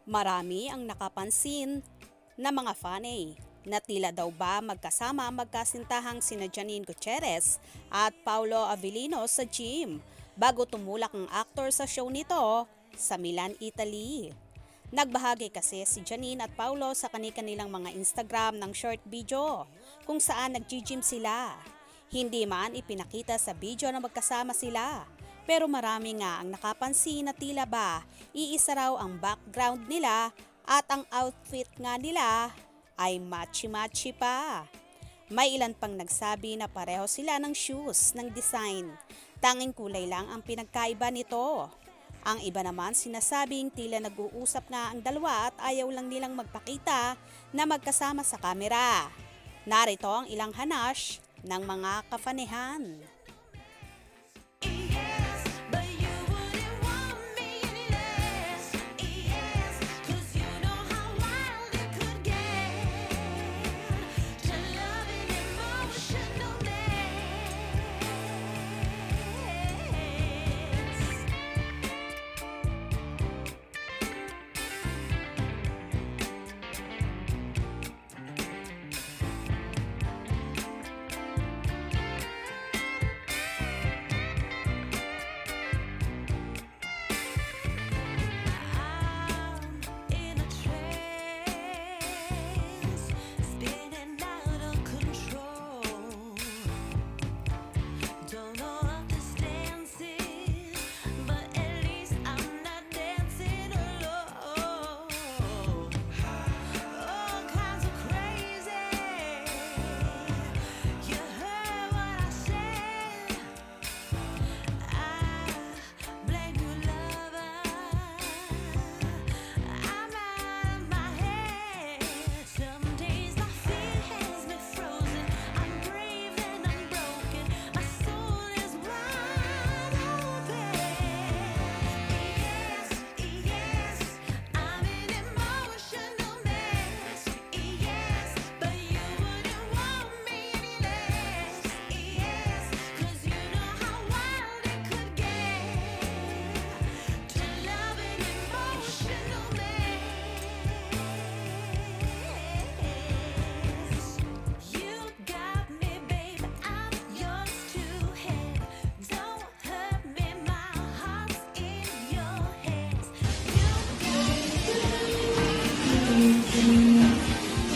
Marami ang nakapansin na mga fanay na tila daw ba magkasama magkasintahang sina Janine Gutierrez at Paolo Avellino sa gym bago tumulak ang aktor sa show nito sa Milan, Italy. Nagbahagi kasi si Janine at Paolo sa kani-kanilang mga Instagram ng short video kung saan nag-gym sila. Hindi man ipinakita sa video na magkasama sila. Pero marami nga ang nakapansin na tila ba iisa raw ang background nila at ang outfit nga nila ay matchy-matchy pa. May ilan pang nagsabi na pareho sila ng shoes ng design. Tanging kulay lang ang pinagkaiba nito. Ang iba naman sinasabing tila nag-uusap nga ang dalawa at ayaw lang nilang magpakita na magkasama sa kamera. Narito ang ilang hanash ng mga kafanehan.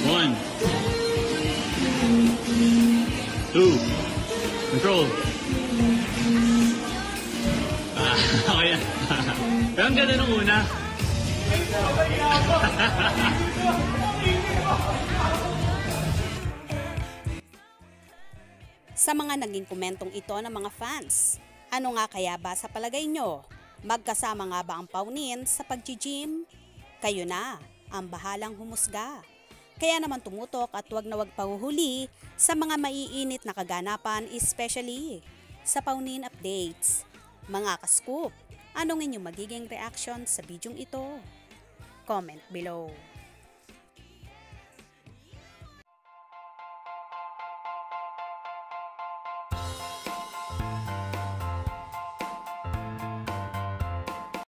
One, two, control. Okay yan. Pero ang ganda nung una. Sa mga naging komentong ito ng mga fans, ano nga kaya ba sa palagay nyo? Magkasama nga ba ang paunin sa pag-gym? Kayo na ang bahalang humusga. Kaya naman tumutok at wag na wag pahuhuli sa mga maiinit na kaganapan, especially sa paunin updates. Mga ka-scoop, anong inyong magiging reaction sa bidyong ito? Comment below.